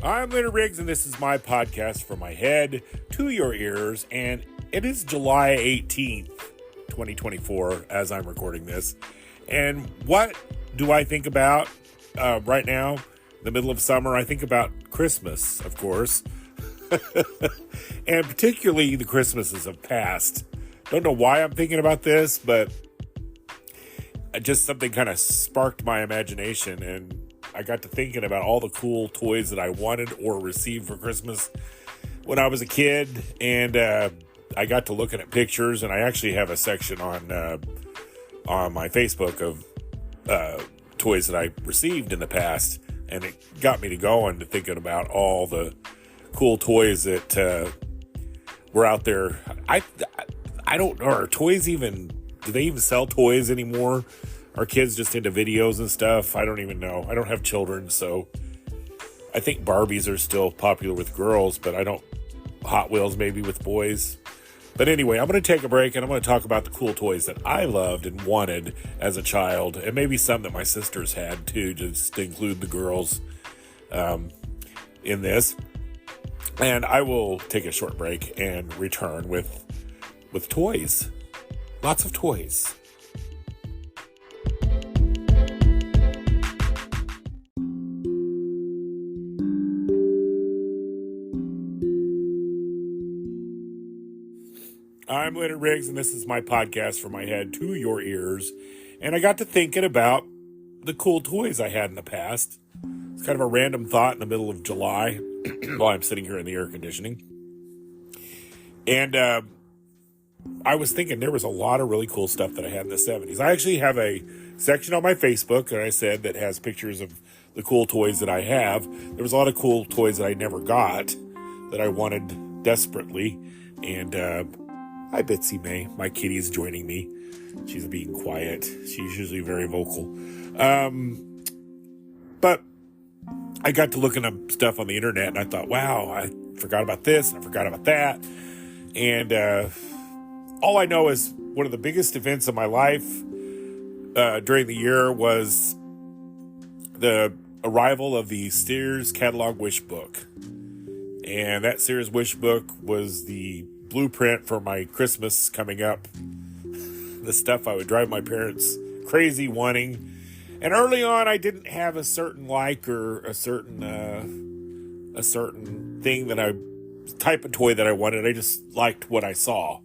I'm Leonard Riggs, and this is my podcast from my head to your ears, and it is July 18th, 2024, as I'm recording this. And what do I think about right now, the middle of summer? I think about Christmas, of course, and particularly the Christmases of past. Don't know why I'm thinking about this, but just something kind of sparked my imagination, and I got to thinking about all the cool toys that I wanted or received for Christmas when I was a kid, and I got to looking at pictures, and I actually have a section on my Facebook of toys that I received in the past, and it got me to going to thinking about all the cool toys that were out there. I don't know, are toys even, do they even sell toys anymore? Are kids just into videos and stuff? I don't even know. I don't have children, so I think Barbies are still popular with girls, but I don't, Hot Wheels maybe with boys. But anyway, I'm going to take a break, and I'm going to talk about the cool toys that I loved and wanted as a child, and maybe some that my sisters had too, just to include the girls in this. And I will take a short break and return with toys. Lots of toys. I'm Leonard Riggs, and this is my podcast from my head to your ears. And I got to thinking about the cool toys I had in the past. It's kind of a random thought in the middle of July while I'm sitting here in the air conditioning. And I was thinking there was a lot of really cool stuff that I had in the 70s. I actually have a section on my Facebook, and I said, that has pictures of the cool toys that I have. There was a lot of cool toys that I never got that I wanted desperately. And hi, Bitsy May. My kitty's joining me. She's being quiet. She's usually very vocal. But I got to looking up stuff on the internet, and I thought, wow, I forgot about this, and I forgot about that. And all I know is one of the biggest events of my life during the year was the arrival of the Sears catalog wish book. And that Sears wish book was the blueprint for my Christmas coming up. The stuff I would drive my parents crazy wanting. And early on, I didn't have a certain like or a certain thing type of toy that I wanted. I just liked what I saw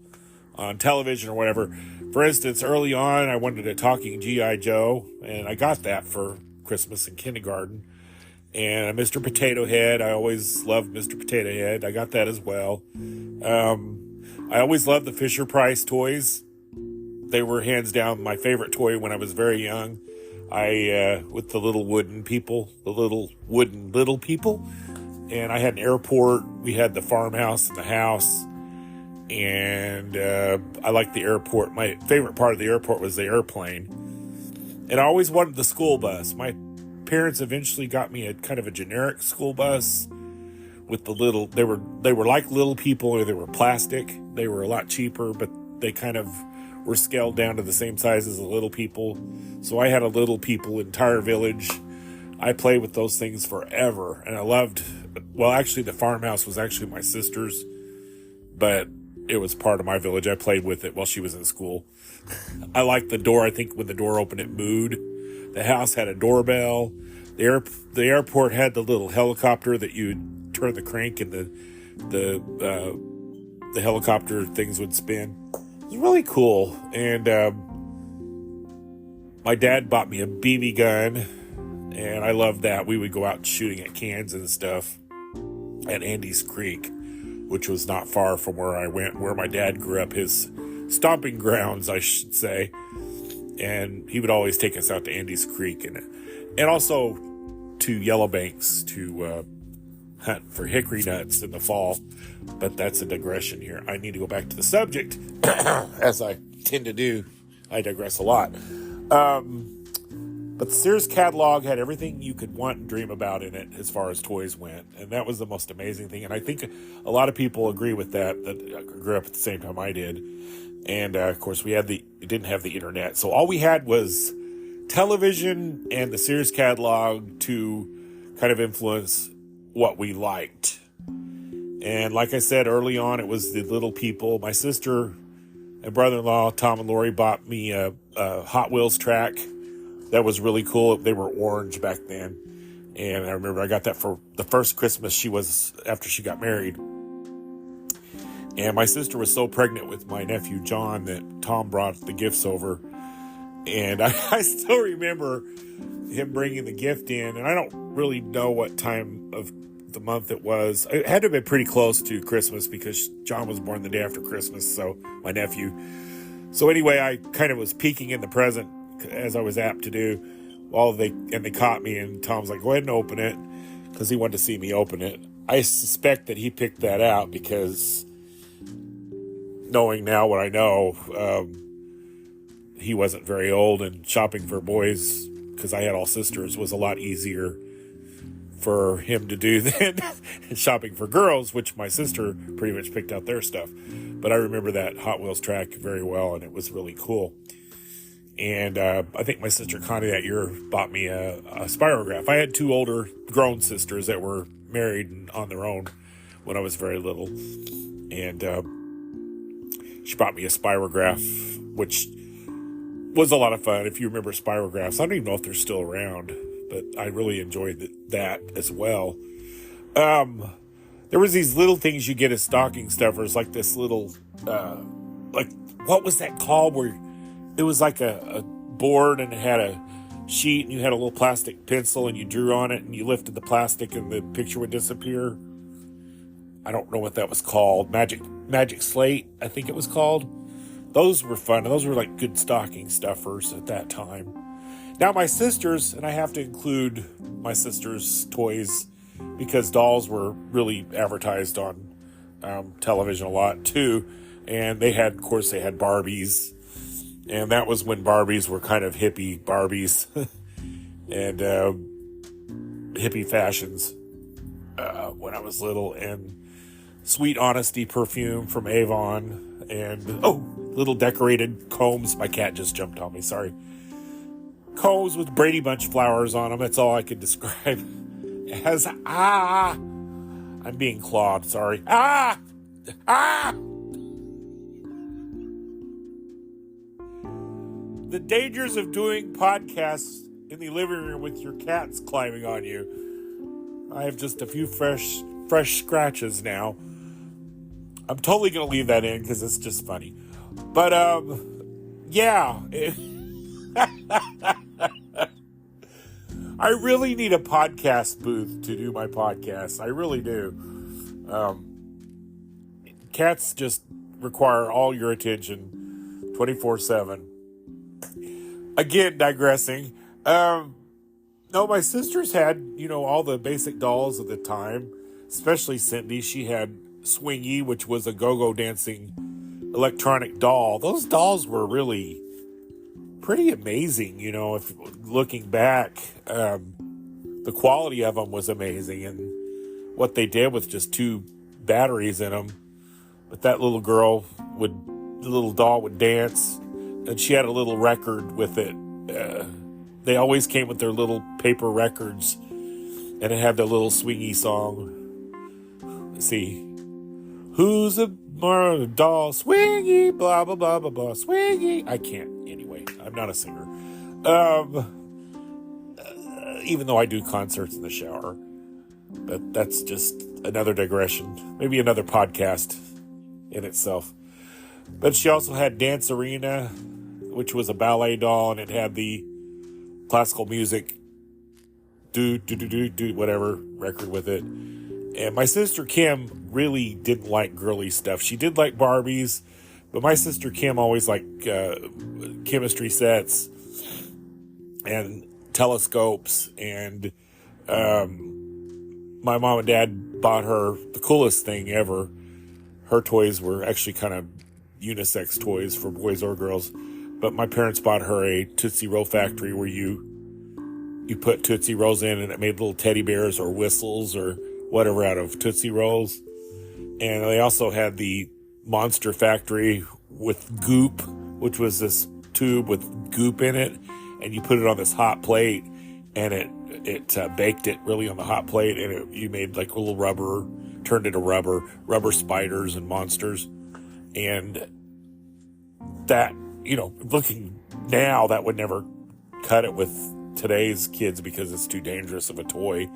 on television or whatever. For instance, early on, I wanted a talking G.I. Joe, and I got that for Christmas in kindergarten. And a Mr. Potato Head. I always loved Mr. Potato Head. I got that as well. I always loved the Fisher-Price toys. They were hands down my favorite toy when I was very young. With the little wooden people, little people. And I had an airport. We had the farmhouse and the house. And I liked the airport. My favorite part of the airport was the airplane. And I always wanted the school bus. My parents eventually got me a kind of a generic school bus with the little, they were like little people, or they were plastic. They were a lot cheaper, but they kind of were scaled down to the same size as the little people. So I had a little people entire village. I played with those things forever, and I loved, well, actually the farmhouse was actually my sister's, but it was part of my village. I played with it while she was in school. I liked the door. I think when the door opened, it mooed. The house had a doorbell. The airport had the little helicopter that you'd turn the crank, and the helicopter things would spin. It was really cool. And my dad bought me a BB gun, and I loved that. We would go out shooting at cans and stuff at Andy's Creek, which was not far from where I went, where my dad grew up, his stomping grounds, I should say. And he would always take us out to Andy's Creek and also to Yellowbanks to hunt for hickory nuts in the fall. But that's a digression here. I need to go back to the subject, as I tend to do. I digress a lot. But the Sears catalog had everything you could want and dream about in it as far as toys went. And that was the most amazing thing. And I think a lot of people agree with that grew up at the same time I did. And, of course, we didn't have the internet. So all we had was television and the Sears catalog to kind of influence what we liked. And like I said early on, it was the little people. My sister and brother-in-law, Tom and Lori, bought me a Hot Wheels track. That was really cool. They were orange back then. And I remember I got that for the first Christmas after she got married. And my sister was so pregnant with my nephew, John, that Tom brought the gifts over. And I still remember him bringing the gift in. And I don't really know what time of the month it was. It had to have been pretty close to Christmas because John was born the day after Christmas, so my nephew. So anyway, I kind of was peeking in the present as I was apt to do. And they caught me, and Tom's like, go ahead and open it, because he wanted to see me open it. I suspect that he picked that out because, knowing now what I know, he wasn't very old, and shopping for boys, because I had all sisters, was a lot easier for him to do than shopping for girls, which my sister pretty much picked out their stuff. But I remember that Hot Wheels track very well, and it was really cool. And I think my sister Connie that year bought me a spirograph. I had two older grown sisters that were married and on their own when I was very little. And she bought me a spirograph, which was a lot of fun. If you remember spirographs, I don't even know if they're still around, but I really enjoyed that as well. There was these little things you get as stocking stuffers, like this little, what was that called? Where it was like a board and it had a sheet and you had a little plastic pencil and you drew on it and you lifted the plastic and the picture would disappear. I don't know what that was called. Magic Slate, I think it was called. Those were fun. Those were like good stocking stuffers at that time. Now my sisters, and I have to include my sisters' toys because dolls were really advertised on television a lot too. And they had Barbies. And that was when Barbies were kind of hippie Barbies and hippie fashions when I was little. And Sweet Honesty perfume from Avon. And, little decorated combs. My cat just jumped on me, sorry. Combs with Brady Bunch flowers on them. That's all I could describe as, I'm being clawed, sorry. The dangers of doing podcasts in the living room with your cats climbing on you. I have just a few fresh scratches now. I'm totally going to leave that in because it's just funny. But, yeah. I really need a podcast booth to do my podcast. I really do. Cats just require all your attention 24/7. Again, digressing. No, my sisters had, all the basic dolls of the time, especially Cindy. She had Swingy, which was a go-go dancing electronic doll. Those dolls were really pretty amazing, if looking back. The quality of them was amazing, and what they did with just 2 batteries in them. But that little doll would dance, and she had a little record with it. They always came with their little paper records, and it had the little swingy song. Let's see. Who's a doll? Swingy, blah, blah, blah, blah, blah, swingy. I can't, anyway. I'm not a singer. Even though I do concerts in the shower. But that's just another digression. Maybe another podcast in itself. But she also had Dance Arena, which was a ballet doll, and it had the classical music do whatever record with it. And my sister Kim really didn't like girly stuff. She did like Barbies, but my sister Kim always liked chemistry sets and telescopes. And my mom and dad bought her the coolest thing ever. Her toys were actually kind of unisex toys for boys or girls. But my parents bought her a Tootsie Roll factory where you put Tootsie Rolls in and it made little teddy bears or whistles or whatever out of Tootsie Rolls. And they also had the Monster Factory with goop, which was this tube with goop in it. And you put it on this hot plate and it baked it really on the hot plate, and you made like a little rubber, turned it to rubber spiders and monsters. And that, looking now, that would never cut it with today's kids because it's too dangerous of a toy.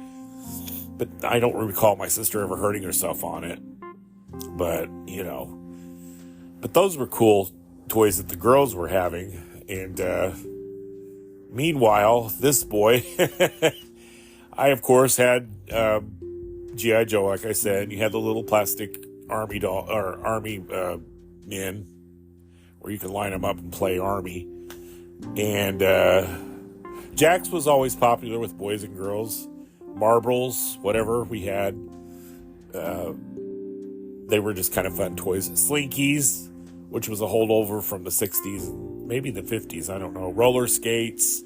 But I don't recall my sister ever hurting herself on it. But, but those were cool toys that the girls were having. And meanwhile, this boy, I, of course, had G.I. Joe, like I said. You had the little plastic army doll, or army men, where you could line them up and play army. And Jax was always popular with boys and girls. Marbles, whatever we had, they were just kind of fun toys. Slinkies, which was a holdover from the 60s, maybe the 50s, I don't know. Roller skates.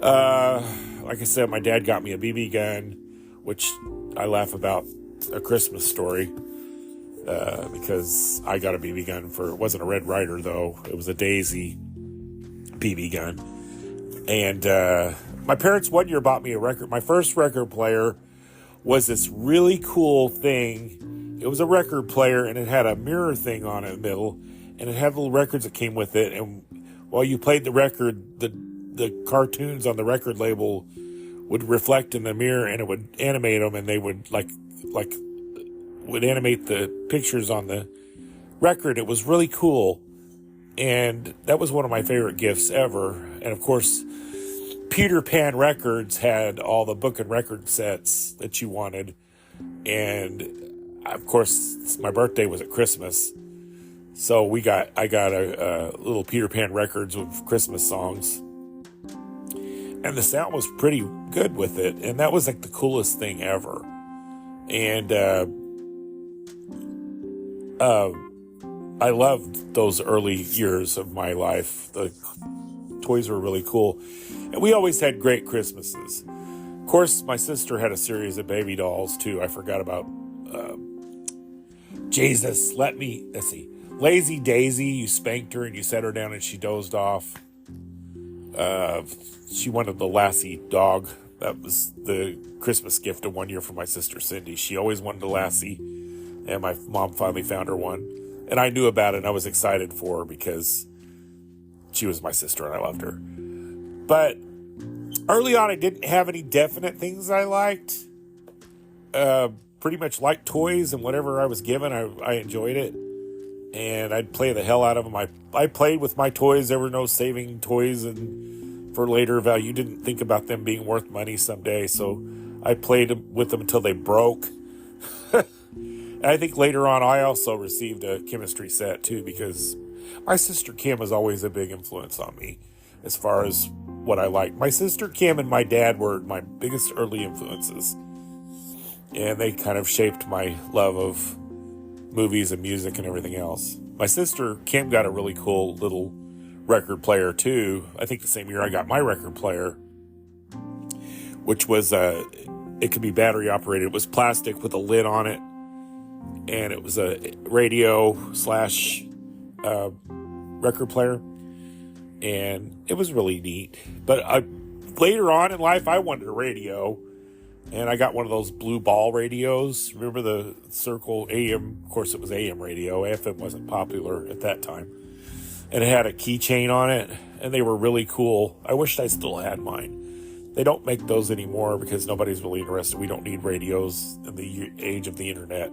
Like I said, my dad got me a BB gun, which I laugh about, A Christmas Story, because I got a BB gun it wasn't a Red Ryder though, it was a Daisy BB gun. And my parents one year bought me a record. My first record player was this really cool thing. It was a record player, and it had a mirror thing on it in the middle, and it had little records that came with it. And while you played the record, the cartoons on the record label would reflect in the mirror, and it would animate them, and they would would animate the pictures on the record. It was really cool, and that was one of my favorite gifts ever. And of course, Peter Pan Records had all the book and record sets that you wanted. And of course, my birthday was at Christmas. So I got a little Peter Pan Records with Christmas songs. And the sound was pretty good with it. And that was like the coolest thing ever. And I loved those early years of my life. The toys were really cool. And we always had great Christmases. Of course, my sister had a series of baby dolls, too. I forgot about Lazy Daisy. You spanked her and you set her down and she dozed off. She wanted the Lassie dog. That was the Christmas gift of one year from my sister Cindy. She always wanted a Lassie, and my mom finally found her one. And I knew about it, and I was excited for her because she was my sister and I loved her. But early on, I didn't have any definite things I liked. Pretty much liked toys, and whatever I was given, I enjoyed it. And I'd play the hell out of them. I played with my toys. There were no saving toys and for later value. You didn't think about them being worth money someday. So I played with them until they broke. And I think later on, I also received a chemistry set, too, because my sister Kim was always a big influence on me as far as what I liked. My sister Kim and my dad were my biggest early influences. And they kind of shaped my love of movies and music and everything else. My sister Kim got a really cool little record player, too. I think the same year I got my record player, which was, it could be battery operated. It was plastic with a lid on it. And it was a radio / record player. And it was really neat. But later on in life, I wanted a radio. And I got one of those blue ball radios. Remember the Circle AM? Of course, it was AM radio. FM wasn't popular at that time. And it had a keychain on it. And they were really cool. I wished I still had mine. They don't make those anymore because nobody's really interested. We don't need radios in the age of the internet.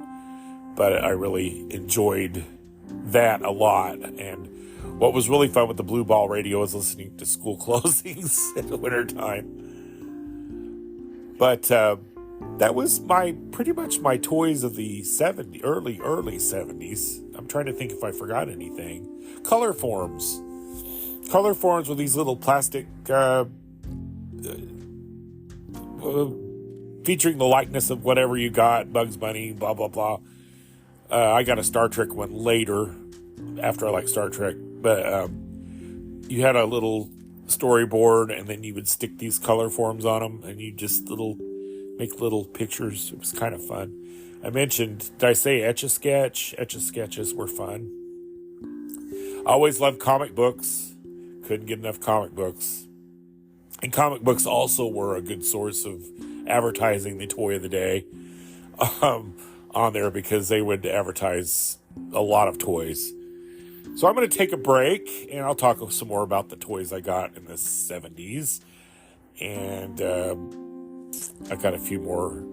But I really enjoyed that a lot. And what was really fun with the blue ball radio was listening to school closings in the wintertime. But that was pretty much my toys of the early 70s. I'm trying to think if I forgot anything. Color forms. Color forms were these little plastic featuring the likeness of whatever you got, Bugs Bunny, blah, blah, blah. I got a Star Trek one later, after I liked Star Trek. But you had a little storyboard, and then you would stick these color forms on them, and you just make little pictures. It was kind of fun. I mentioned, did I say Etch-a-Sketch? Etch-a-Sketches were fun. I always loved comic books. Couldn't get enough comic books. And comic books also were a good source of advertising the toy of the day on there, because they would advertise a lot of toys. So I'm going to take a break, and I'll talk some more about the toys I got in the 70s. And I got a few more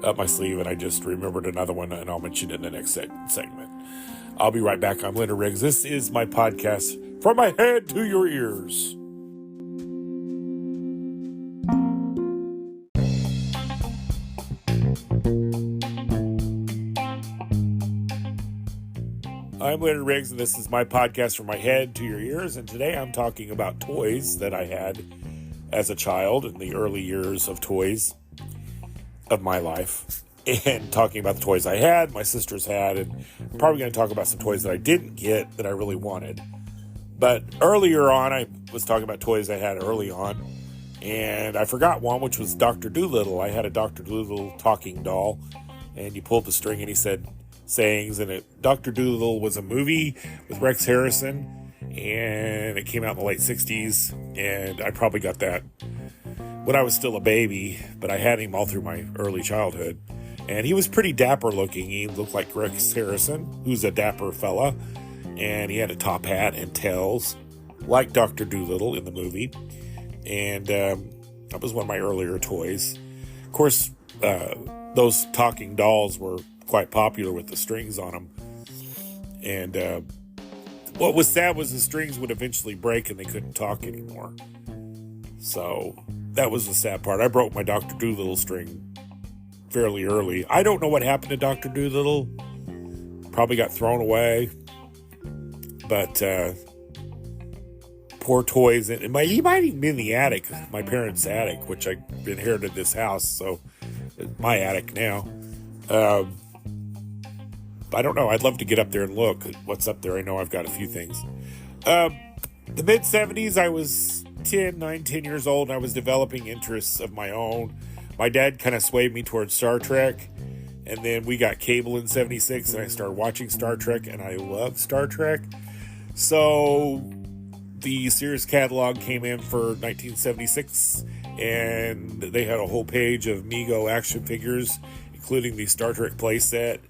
up my sleeve, and I just remembered another one, and I'll mention it in the next segment. I'll be right back. I'm Leonard Riggs. This is my podcast, From My Head to Your Ears. I'm Leonard Riggs, and this is my podcast, From My Head to Your Ears. And today I'm talking about toys that I had as a child in the early years of toys of my life, and talking about the toys I had, my sisters had, and I'm probably going to talk about some toys that I didn't get that I really wanted. But earlier on, I was talking about toys I had early on, and I forgot one, which was Dr. Dolittle. I had a Dr. Dolittle talking doll, and you pulled the string and he said sayings, and Dr. Dolittle was a movie with Rex Harrison, and it came out in the late 60s, and I probably got that when I was still a baby, but I had him all through my early childhood. And he was pretty dapper looking. He looked like Rex Harrison, who's a dapper fella, and he had a top hat and tails, like Dr. Dolittle in the movie. And that was one of my earlier toys. Of course, those talking dolls were quite popular with the strings on them. And what was sad was the strings would eventually break and they couldn't talk anymore. So that was the sad part. I broke my Dr. Dolittle string fairly early. I don't know what happened to Dr. Dolittle. Probably got thrown away. But poor toys. And he might even be in the attic, my parents' attic, which I inherited this house, so it's my attic now. I don't know. I'd love to get up there and look at what's up there. I know I've got a few things. The mid-70s, I was 10 years old, and I was developing interests of my own. My dad kind of swayed me towards Star Trek, and then we got cable in 76, and I started watching Star Trek, and I love Star Trek. So the Sears catalog came in for 1976, and they had a whole page of Mego action figures, including the Star Trek playset,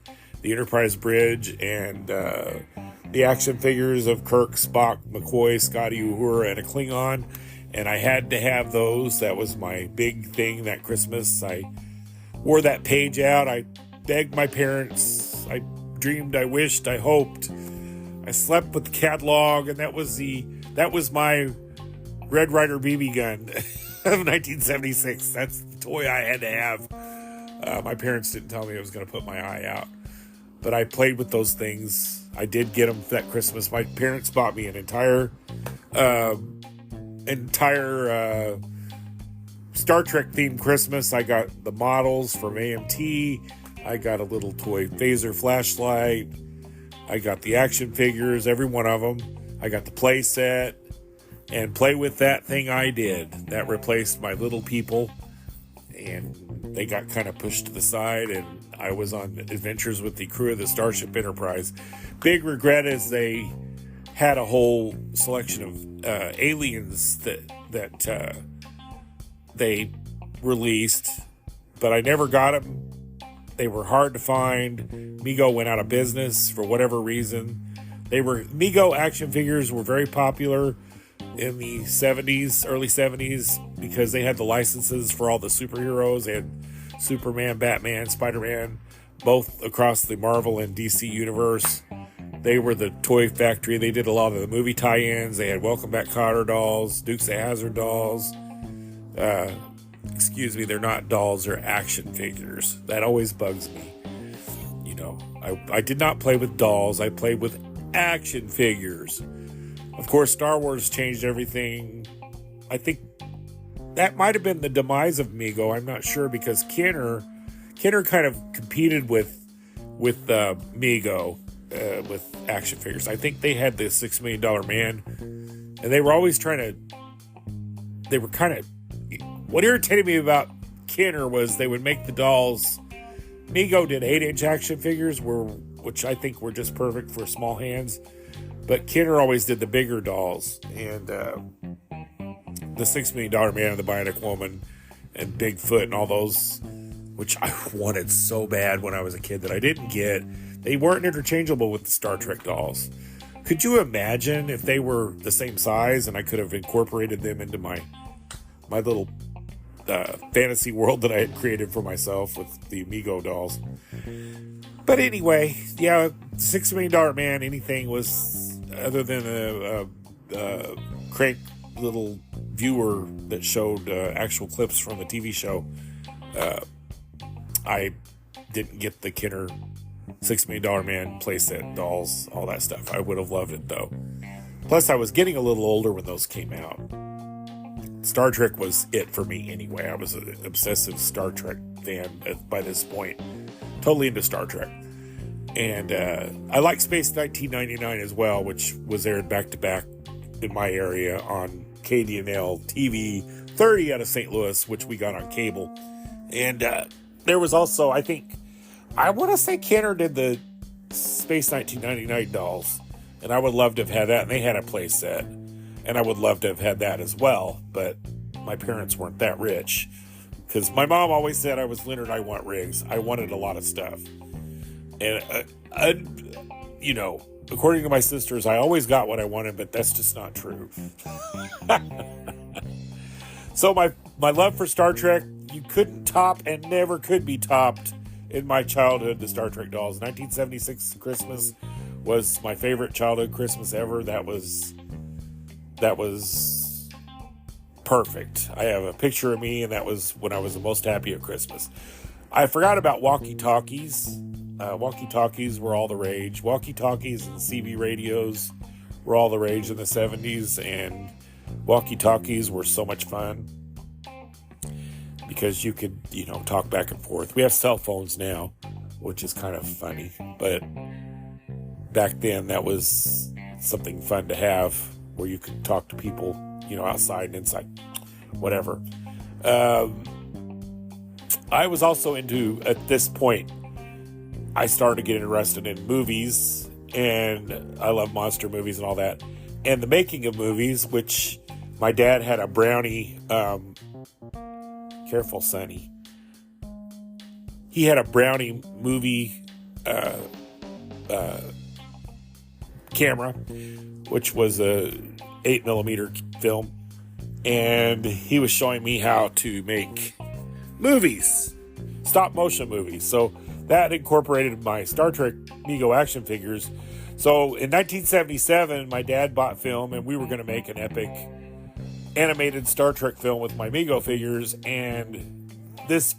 the Enterprise bridge, and the action figures of Kirk, Spock, McCoy, Scotty, Uhura, and a Klingon. And I had to have those. That was my big thing that Christmas. I wore that page out. I begged my parents. I dreamed, I wished, I hoped. I slept with the catalog, and that was my Red Ryder BB gun of 1976. That's the toy I had to have. My parents didn't tell me I was going to put my eye out. But I played with those things. I did get them for that Christmas. My parents bought me an entire Star Trek themed Christmas. I got the models from AMT. I got a little toy phaser flashlight. I got the action figures, every one of them. I got the play set, and play with that thing I did. That replaced my little people, and they got kind of pushed to the side, and I was on adventures with the crew of the Starship Enterprise. Big regret is they had a whole selection of aliens that they released, but I never got them. They were hard to find. Mego went out of business for whatever reason. Mego action figures were very popular in the 70s, early 70s, because they had the licenses for all the superheroes. They had Superman, Batman, Spider-Man, both across the Marvel and DC universe. They were the toy factory. They did a lot of the movie tie-ins. They had Welcome Back Kotter dolls, Dukes of Hazzard dolls. They're not dolls, they're action figures. That always bugs me. You know, I did not play with dolls. I played with action figures. Of course, Star Wars changed everything. I think that might have been the demise of Mego. I'm not sure, because Kenner kind of competed with Mego with action figures. I think they had the $6 Million Man, and they were always what irritated me about Kenner was they would make the dolls. Mego did 8-inch action figures, which I think were just perfect for small hands. But Kenner always did the bigger dolls. And the $6 Million Man and the Bionic Woman and Bigfoot and all those, which I wanted so bad when I was a kid that I didn't get. They weren't interchangeable with the Star Trek dolls. Could you imagine if they were the same size and I could have incorporated them into my little fantasy world that I had created for myself with the Amigo dolls? But anyway, yeah, $6 Million Man, anything was other than a crank little viewer that showed actual clips from the TV show. I didn't get the Kenner $6 Million Man playset dolls, all that stuff. I would have loved it though. Plus, I was getting a little older when those came out. Star Trek was it for me anyway. I was an obsessive Star Trek fan by this point. Totally into Star Trek. And I like Space 1999 as well, which was aired back-to-back in my area on KDNL TV 30 out of St. Louis, which we got on cable. And there was also, I want to say Kenner did the Space 1999 dolls. And I would love to have had that. And they had a play set. And I would love to have had that as well. But my parents weren't that rich. Because my mom always said I was Leonard, I want rigs. I wanted a lot of stuff. And, according to my sisters, I always got what I wanted, but that's just not true. So my love for Star Trek, you couldn't top and never could be topped in my childhood, the Star Trek dolls. 1976 Christmas was my favorite childhood Christmas ever. That was perfect. I have a picture of me, and that was when I was the most happy at Christmas. I forgot about walkie-talkies. Walkie-talkies were all the rage. Walkie-talkies and CB radios were all the rage in the 70s, and walkie-talkies were so much fun because you could, talk back and forth. We have cell phones now, which is kind of funny, but back then that was something fun to have where you could talk to people, outside and inside, whatever. I was also into, at this point, I started to get interested in movies, and I love monster movies and all that. And the making of movies, which my dad had a Brownie, careful, Sonny. He had a Brownie movie camera, which was a 8mm film. And he was showing me how to make movies, stop motion movies. So that incorporated my Star Trek Mego action figures. So in 1977, my dad bought film, and we were going to make an epic animated Star Trek film with my Mego figures. And this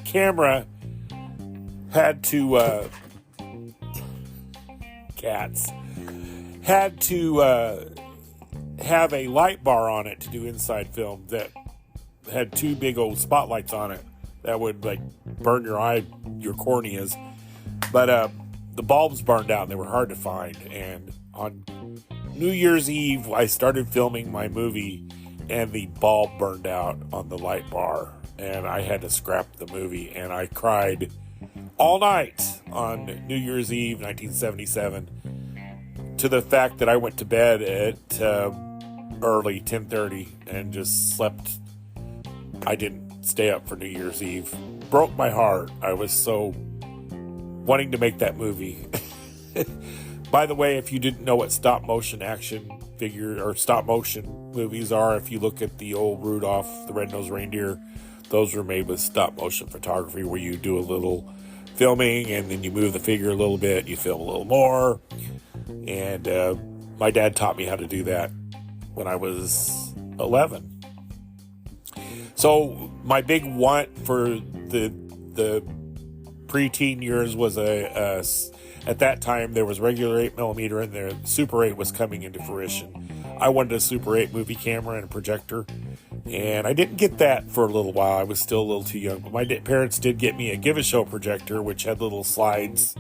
camera had to have a light bar on it to do inside film that had two big old spotlights on it that would burn your corneas. But the bulbs burned out and they were hard to find. And on New Year's Eve, I started filming my movie and the bulb burned out on the light bar. And I had to scrap the movie, and I cried all night on New Year's Eve, 1977, to the fact that I went to bed at early 10:30 and just slept. I didn't stay up for New Year's Eve. Broke my heart. I was so wanting to make that movie. By the way, if you didn't know what stop motion action figure or stop motion movies are, if you look at the old Rudolph the Red-Nosed Reindeer, those were made with stop motion photography, where you do a little filming and then you move the figure a little bit, you film a little more. And my dad taught me how to do that when I was 11. So my big want for the preteen years was at that time there was regular 8mm and the Super 8 was coming into fruition. I wanted a Super 8 movie camera and a projector, and I didn't get that for a little while. I was still a little too young, but my parents did get me a Give a Show projector, which had little slides,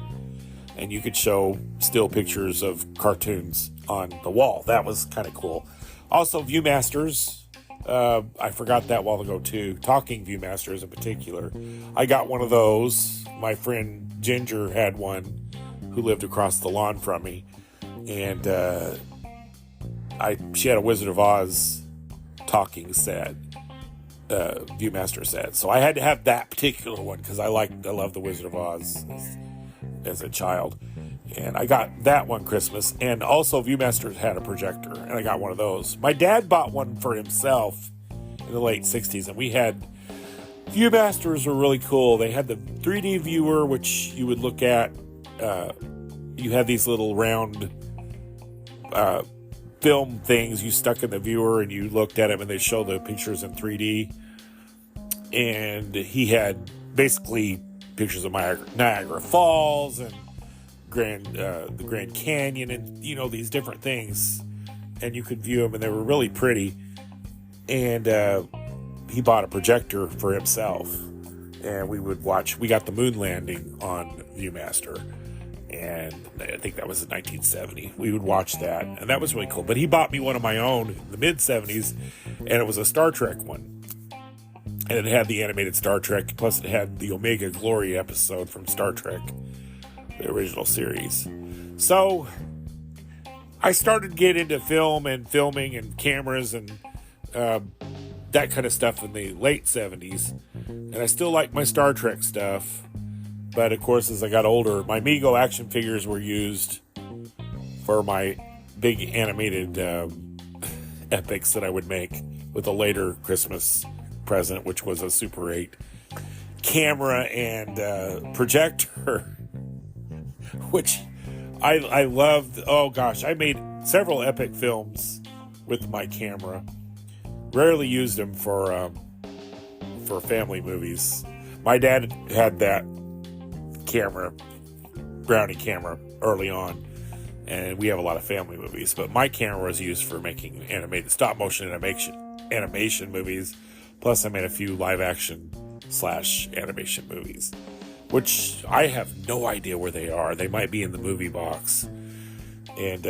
and you could show still pictures of cartoons on the wall. That was kind of cool. Also, Viewmasters. I forgot that a while ago too. Talking Viewmasters in particular. I got one of those. My friend Ginger had one, who lived across the lawn from me. And she had a Wizard of Oz talking set, Viewmaster set. So I had to have that particular one because I love The Wizard of Oz as a child. And I got that one Christmas. And also Viewmaster had a projector, and I got one of those. My dad bought one for himself in the late 60s, and we had Viewmasters were really cool. They had the 3D viewer, which you would look at. You had these little round film things you stuck in the viewer, and you looked at them, and they show the pictures in 3D. And he had basically pictures of Niagara Falls and the Grand Canyon, and these different things, and you could view them, and they were really pretty. And he bought a projector for himself, and we got the moon landing on Viewmaster, and I think that was in 1970. We would watch that, and that was really cool. But he bought me one of my own in the mid-70s, and it was a Star Trek one, and it had the animated Star Trek, plus it had the Omega Glory episode from Star Trek, the original series. So I started to get into filming and cameras and that kind of stuff in the late 70s, and I still like my Star Trek stuff, but of course as I got older, my Mego action figures were used for my big animated epics that I would make with a later Christmas present, which was a Super 8 camera and projector, which I loved. Oh gosh, I made several epic films with my camera. Rarely used them for family movies. My dad had that camera, Brownie camera, early on, and we have a lot of family movies. But my camera was used for making animated stop motion animation movies. Plus, I made a few live action / animation movies, which I have no idea where they are. They might be in the movie box. And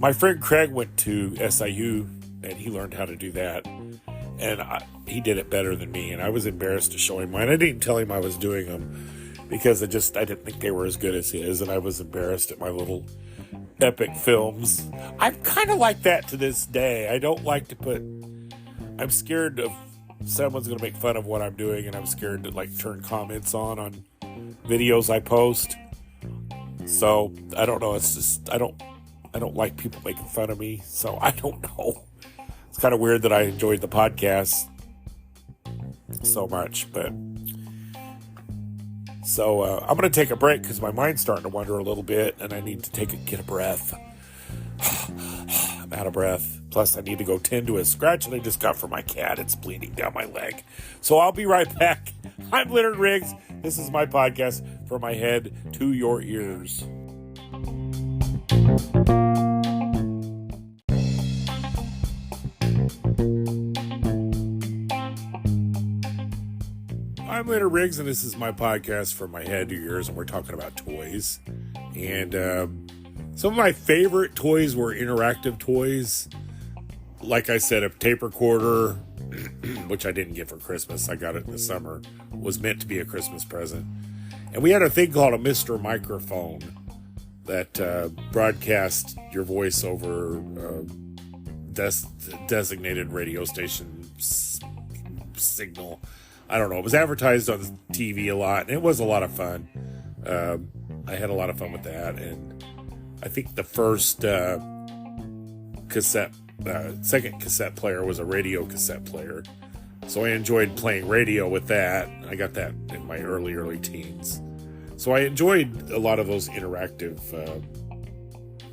my friend Craig went to SIU, and he learned how to do that. And he did it better than me, and I was embarrassed to show him mine. I didn't tell him I was doing them because I didn't think they were as good as his, and I was embarrassed at my little epic films. I'm kind of like that to this day. I don't like to I'm scared of someone's going to make fun of what I'm doing, and I'm scared to turn comments on videos I post. So I don't know. It's just I don't like people making fun of me. So I don't know. It's kind of weird that I enjoyed the podcast so much, but so I'm going to take a break because my mind's starting to wander a little bit, and I need to get a breath. I'm out of breath. Plus, I need to go tend to a scratch that I just got from my cat. It's bleeding down my leg. So I'll be right back. I'm Leonard Riggs. This is my podcast, From My Head to Your Ears. I'm Leonard Riggs, and this is my podcast, From My Head to Your Ears, and we're talking about toys. And some of my favorite toys were interactive toys. Like I said, a tape recorder, which I didn't get for Christmas. I got it in the summer. Was meant to be a Christmas present. And we had a thing called a Mr. Microphone that broadcast your voice over designated radio station signal. I don't know. It was advertised on TV a lot, and it was a lot of fun. I had a lot of fun with that, and I think the first second cassette player was a radio cassette player. So I enjoyed playing radio with that. I got that in my early teens. So I enjoyed a lot of those interactive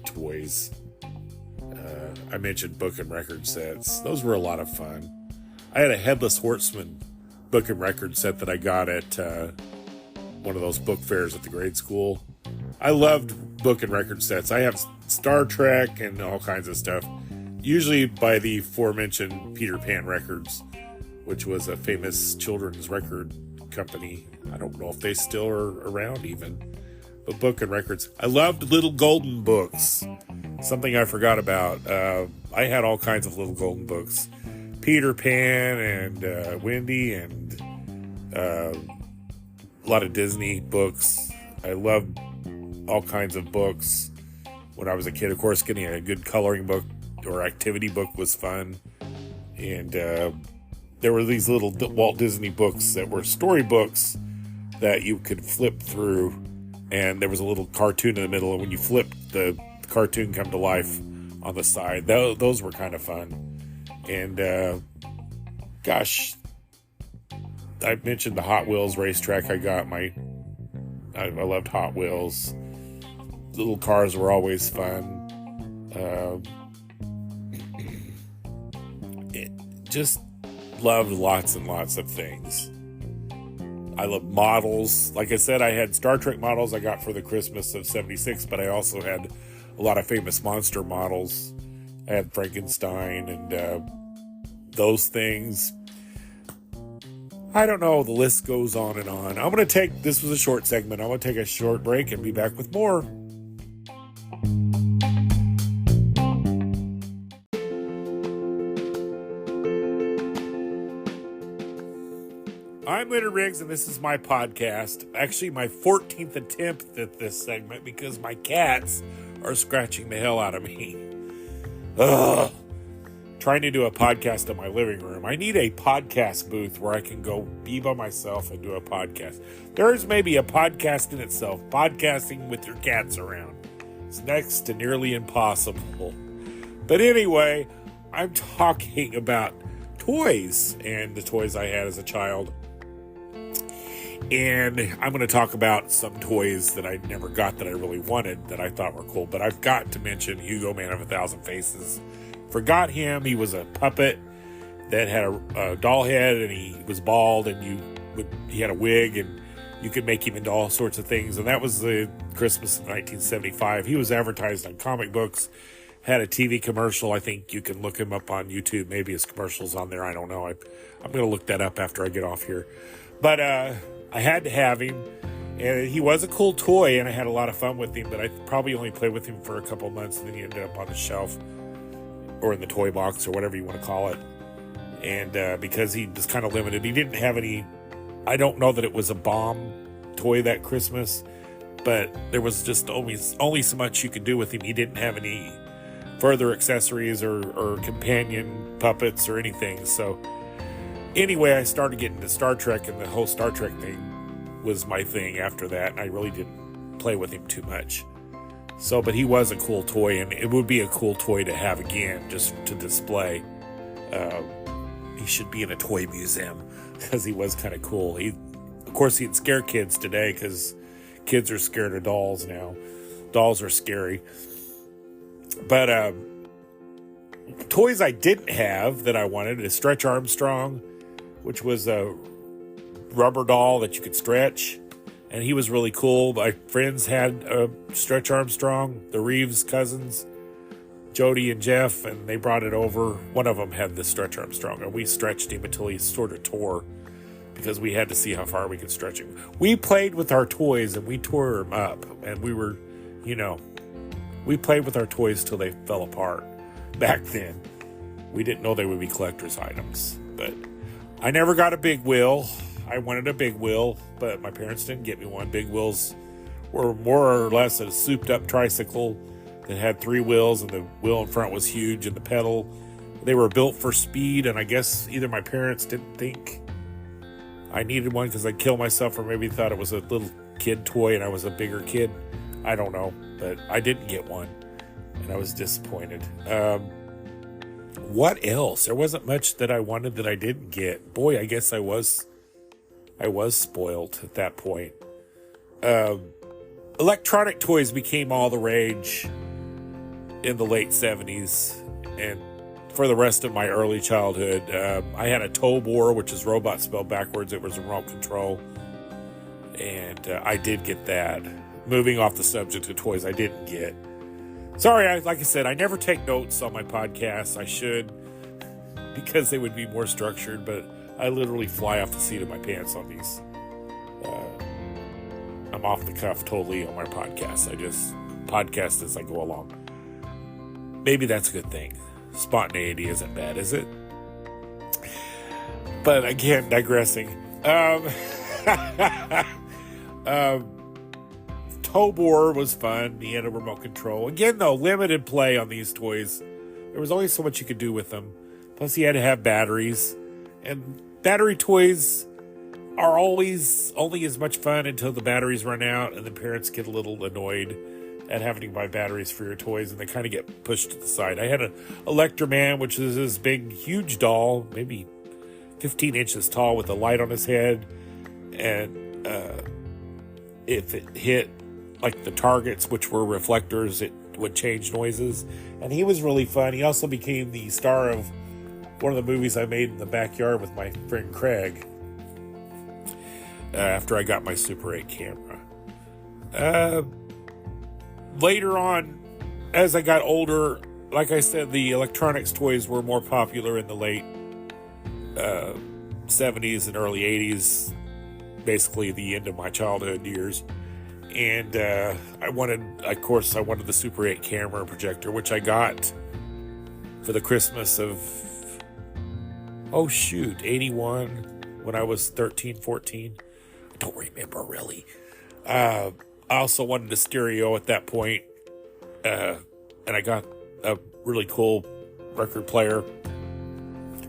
toys. I mentioned book and record sets. Those were a lot of fun. I had a Headless Horseman book and record set that I got at one of those book fairs at the grade school. I loved book and record sets. I have Star Trek and all kinds of stuff. Usually by the aforementioned Peter Pan Records, which was a famous children's record company. I don't know if they still are around even. But book and records. I loved little golden books. Something I forgot about. I had all kinds of little golden books. Peter Pan and Wendy and a lot of Disney books. I loved all kinds of books when I was a kid. Of course, getting a good coloring book or activity book was fun. And there were these little Walt Disney books that were storybooks that you could flip through, and there was a little cartoon in the middle, and when you flipped, the cartoon come to life on the side. Those were kind of fun. And gosh, I mentioned the Hot Wheels racetrack. I loved Hot Wheels. Little cars were always fun. Just loved lots and lots of things. I love models. Like I said, I had Star Trek models I got for the Christmas of 76, but I also had a lot of famous monster models. I had Frankenstein and those things. I don't know. The list goes on and on. This was a short segment. I'm going to take a short break and be back with more. I'm Leonard Riggs, and this is my podcast. Actually, my 14th attempt at this segment because my cats are scratching the hell out of me. Ugh. Trying to do a podcast in my living room. I need a podcast booth where I can go be by myself and do a podcast. There's maybe a podcast in itself. Podcasting with your cats around. It's next to nearly impossible. But anyway, I'm talking about toys and the toys I had as a child. And I'm going to talk about some toys that I never got that I really wanted that I thought were cool. But I've got to mention Hugo, Man of a Thousand Faces. Forgot him. He was a puppet that had a doll head, and he was bald, and he had a wig, and you could make him into all sorts of things. And that was the Christmas of 1975. He was advertised on comic books, had a TV commercial. I think you can look him up on YouTube. Maybe his commercial's on there. I don't know. I'm going to look that up after I get off here. But I had to have him, and he was a cool toy, and I had a lot of fun with him, but I probably only played with him for a couple of months, and then he ended up on the shelf or in the toy box or whatever you want to call it. And because he was kind of limited, he didn't have any. I don't know that it was a bomb toy that Christmas, but there was just only so much you could do with him. He didn't have any further accessories or companion puppets or anything. So anyway, I started getting into Star Trek, and the whole Star Trek thing was my thing after that, and I really didn't play with him too much. So, but he was a cool toy, and it would be a cool toy to have again, just to display. He should be in a toy museum, because he was kind of cool. Of course, he'd scare kids today, because kids are scared of dolls now. Dolls are scary. But toys I didn't have that I wanted is Stretch Armstrong, which was a rubber doll that you could stretch. And he was really cool. My friends had Stretch Armstrong, the Reeves cousins, Jody and Jeff, and they brought it over. One of them had the Stretch Armstrong, and we stretched him until he sort of tore because we had to see how far we could stretch him. We played with our toys, and we tore him up. And we were, we played with our toys till they fell apart. Back then, we didn't know they would be collector's items. But I never got a big wheel. I wanted a big wheel, but my parents didn't get me one. Big wheels were more or less a souped-up tricycle that had 3 wheels, and the wheel in front was huge, and the pedal. They were built for speed, and I guess either my parents didn't think I needed one because I'd kill myself, or maybe thought it was a little kid toy and I was a bigger kid. I don't know, but I didn't get one, and I was disappointed. What else? There wasn't much that I wanted that I didn't get. Boy, I guess I was spoiled at that point. Electronic toys became all the rage in the late 70s, and for the rest of my early childhood. I had a Tobor, which is robot spelled backwards. It was a remote control, and I did get that. Moving off the subject of toys I didn't get. Sorry, like I said, I never take notes on my podcasts. I should, because they would be more structured, but I literally fly off the seat of my pants on these. I'm off the cuff totally on my podcast. I just podcast as I go along. Maybe that's a good thing. Spontaneity isn't bad, is it? But again, digressing. Tobor was fun. He had a remote control. Again, though, limited play on these toys. There was only so much you could do with them. Plus, he had to have batteries. And battery toys are always only as much fun until the batteries run out, and the parents get a little annoyed at having to buy batteries for your toys, and they kind of get pushed to the side. I had an Electroman, which is this big, huge doll, maybe 15 inches tall, with a light on his head, and if it hit like the targets, which were reflectors, it would change noises. And he was really fun. He also became the star of one of the movies I made in the backyard with my friend Craig after I got my Super 8 camera. Later on, as I got older, like I said, the electronics toys were more popular in the late 70s and early 80s, basically the end of my childhood years. And I wanted the Super 8 camera projector, which I got for the Christmas of 81, when I was 13, 14. I don't remember really. I also wanted a stereo at that point, and I got a really cool record player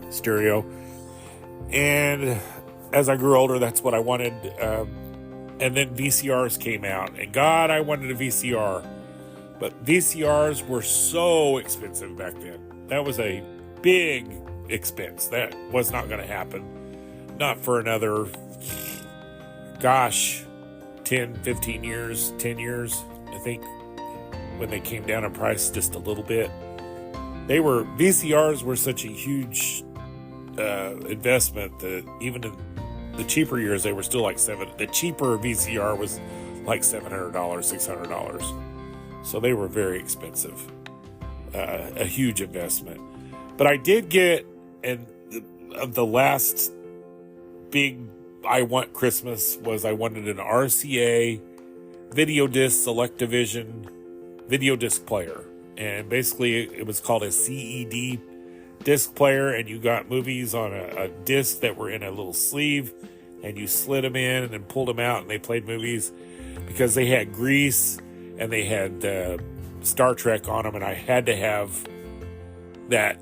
stereo. And as I grew older, that's what I wanted. And then VCRs came out, and God, I wanted a VCR. But VCRs were so expensive back then. That was a big expense. That was not going to happen. Not for another, 10 years, I think, when they came down in price just a little bit. VCRs were such a huge investment that even in the cheaper years, they were still like the cheaper VCR was like $700, $600. So they were very expensive, a huge investment. But I did get, and the last big I want Christmas was I wanted an RCA video disc Selectavision video disc player. And basically it was called a CED disc player, and you got movies on a disc that were in a little sleeve, and you slid them in and then pulled them out, and they played movies because they had Grease and they had Star Trek on them, and I had to have that,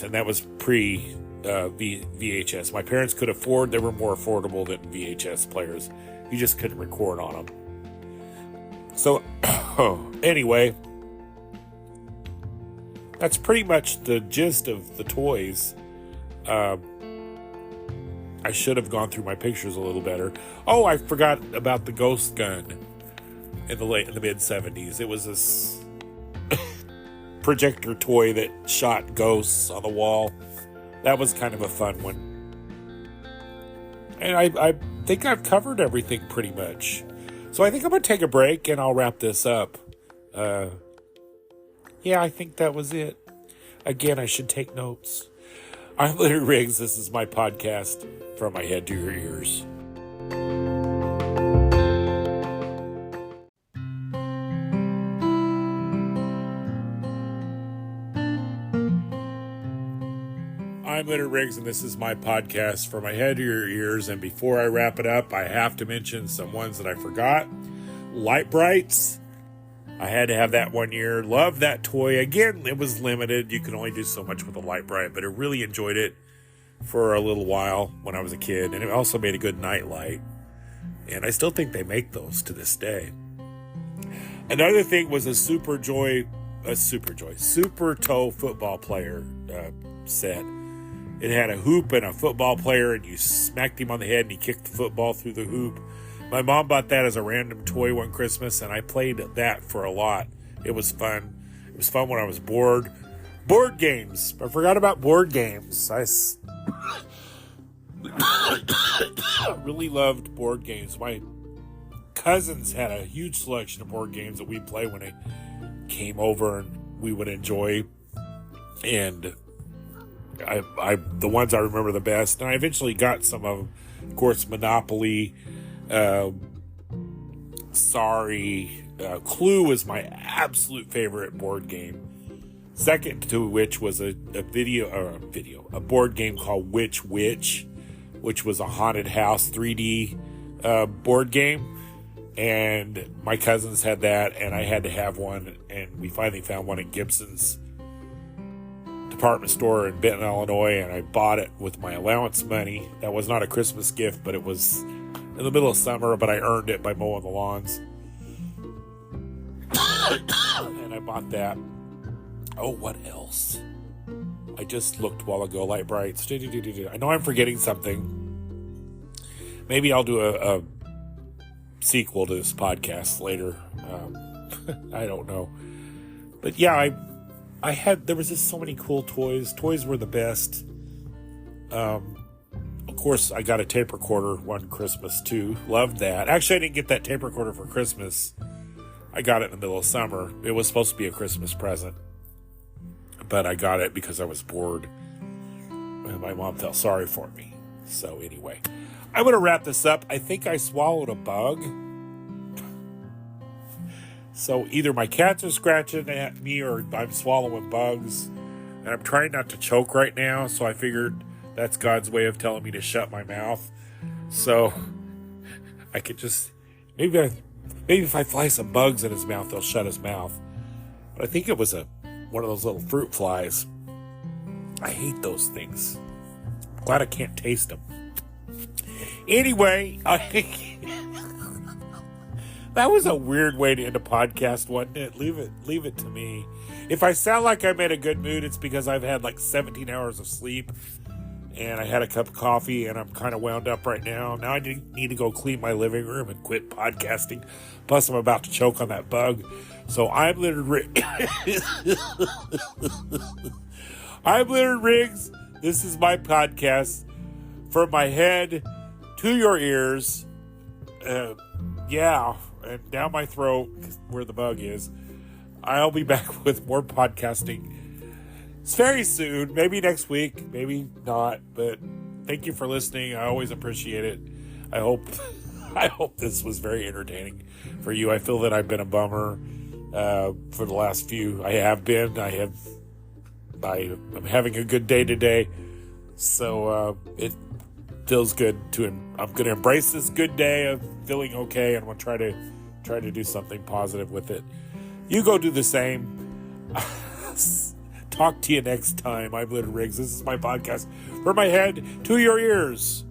and that was pre VHS. My parents could afford; they were more affordable than VHS players. You just couldn't record on them. So, anyway, that's pretty much the gist of the toys. I should have gone through my pictures a little better. Oh, I forgot about the ghost gun in the mid 70s. It was this projector toy that shot ghosts on the wall. That was kind of a fun one. And I think I've covered everything pretty much. So I think I'm going to take a break and I'll wrap this up. Yeah, I think that was it. Again, I should take notes. I'm Leonard Riggs. This is my podcast, From My Head to Your Ears. I'm Leonard Riggs, and this is my podcast, From My Head to Your Ears. And before I wrap it up, I have to mention some ones that I forgot. Light Brights. I had to have that one year. Loved that toy. Again, it was limited. You could only do so much with a Light Bright, but I really enjoyed it for a little while when I was a kid. And it also made a good night light. And I still think they make those to this day. Another thing was a Super Toe football player set. It had a hoop and a football player, and you smacked him on the head and he kicked the football through the hoop. My mom bought that as a random toy one Christmas, and I played that for a lot. It was fun. It was fun when I was bored. Board games. I forgot about board games. I really loved board games. My cousins had a huge selection of board games that we'd play when they came over and we would enjoy. And the ones I remember the best, and I eventually got some of them. Of course, Monopoly, Clue was my absolute favorite board game. Second to which was a board game called Which, which was a haunted house 3D board game. And my cousins had that, and I had to have one, and we finally found one at Gibson's to department store in Benton, Illinois, and I bought it with my allowance money. That was not a Christmas gift, but it was in the middle of summer, but I earned it by mowing the lawns. And I bought that. Oh, what else? I just looked a while ago, light brights. I know I'm forgetting something. Maybe I'll do a sequel to this podcast later. I don't know. But yeah, there was just so many cool toys. Toys were the best. Of course, I got a tape recorder one Christmas too. Loved that. Actually, I didn't get that tape recorder for Christmas. I got it in the middle of summer. It was supposed to be a Christmas present, but I got it because I was bored. And my mom felt sorry for me. So anyway, I'm going to wrap this up. I think I swallowed a bug. So either my cats are scratching at me or I'm swallowing bugs. And I'm trying not to choke right now, so I figured that's God's way of telling me to shut my mouth. So I could just, maybe if I fly some bugs in his mouth, they'll shut his mouth. But I think it was one of those little fruit flies. I hate those things. Glad I can't taste them. Anyway, that was a weird way to end a podcast, wasn't it? Leave it to me. If I sound like I'm in a good mood, it's because I've had like 17 hours of sleep and I had a cup of coffee and I'm kind of wound up right now. Now I need to go clean my living room and quit podcasting. Plus, I'm about to choke on that bug. So I'm Leonard I'm Leonard Riggs. This is my podcast. From my head to your ears. And down my throat where the bug is. I'll be back with more podcasting. It's very soon. Maybe next week. Maybe not. But thank you for listening. I always appreciate it. I hope this was very entertaining for you. I feel that I've been a bummer for the last few. I have been. I'm having a good day today. So it feels good I'm going to embrace this good day of feeling okay, and I'm going to try to do something positive with it. You go do the same. Talk to you next time. I'm Leonard Riggs. This is my podcast. From my head to your ears.